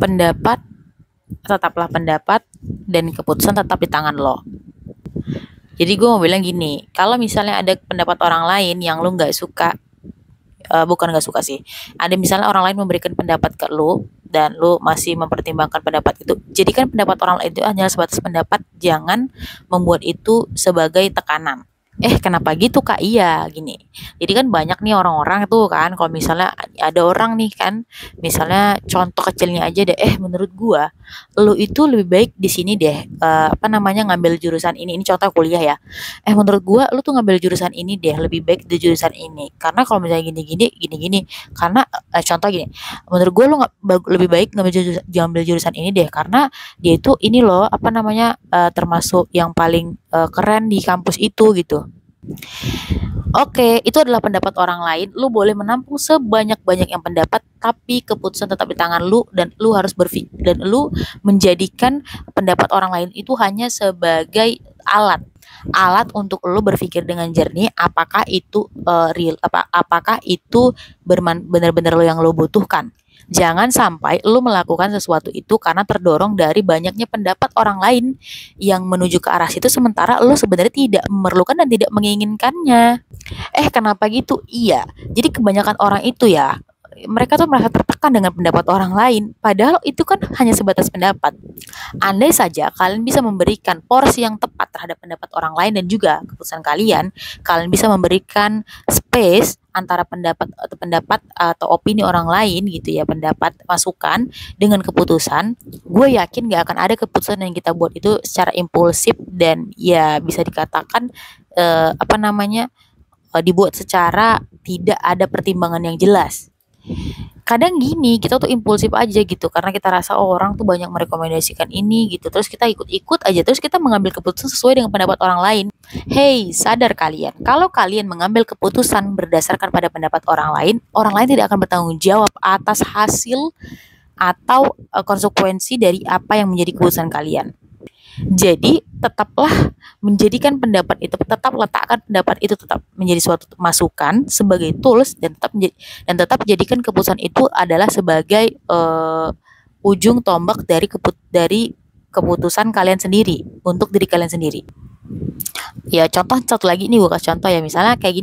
pendapat tetaplah pendapat dan keputusan tetap di tangan lo. Jadi gue mau bilang gini, kalau misalnya ada pendapat orang lain yang lo nggak suka, bukan nggak suka sih, ada misalnya orang lain memberikan pendapat ke lo dan lo masih mempertimbangkan pendapat itu, jadikan pendapat orang lain itu hanya sebatas pendapat, jangan membuat itu sebagai tekanan. Kenapa gitu Kak? Iya, gini. Jadi kan banyak nih orang-orang tuh kan, kalau misalnya ada orang nih kan, misalnya contoh kecilnya aja deh, menurut gua, lu itu lebih baik di sini deh, ngambil jurusan ini. Ini contoh kuliah ya. Menurut gua, lu tuh ngambil jurusan ini deh, lebih baik di jurusan ini. Karena kalau misalnya gini-gini, karena contoh gini, menurut gua lu lebih baik ngambil jurusan ini deh, karena dia itu ini loh, termasuk yang paling keren di kampus itu gitu. Oke, itu adalah pendapat orang lain. Lu boleh menampung sebanyak-banyak yang pendapat, tapi keputusan tetap di tangan lu, dan lu harus dan lu menjadikan pendapat orang lain itu hanya sebagai alat untuk lu berpikir dengan jernih, apakah itu real, apakah itu benar-benar lu yang lu butuhkan. Jangan sampai lu melakukan sesuatu itu karena terdorong dari banyaknya pendapat orang lain yang menuju ke arah situ, sementara lu sebenarnya tidak memerlukan dan tidak menginginkannya. Kenapa gitu? Iya. Jadi kebanyakan orang itu ya, mereka tuh merasa tertekan dengan pendapat orang lain, padahal itu kan hanya sebatas pendapat. Andai saja kalian bisa memberikan porsi yang tepat terhadap pendapat orang lain dan juga keputusan kalian bisa memberikan space antara pendapat atau opini orang lain gitu ya, pendapat, masukan dengan keputusan, gue yakin gak akan ada keputusan yang kita buat itu secara impulsif dan ya bisa dikatakan dibuat secara tidak ada pertimbangan yang jelas. Kadang gini, kita tuh impulsif aja gitu, karena kita rasa orang tuh banyak merekomendasikan ini gitu, terus kita ikut-ikut aja, terus kita mengambil keputusan sesuai dengan pendapat orang lain. Sadar kalian, kalau kalian mengambil keputusan berdasarkan pada pendapat orang lain tidak akan bertanggung jawab atas hasil atau konsekuensi dari apa yang menjadi keputusan kalian. Jadi tetaplah menjadikan pendapat itu, tetap letakkan pendapat itu tetap menjadi suatu masukan sebagai tools, dan tetap jadikan keputusan itu adalah sebagai ujung tombak dari keputusan kalian sendiri untuk diri kalian sendiri. Ya contoh satu lagi nih, gue kasih contoh ya, misalnya kayak gini.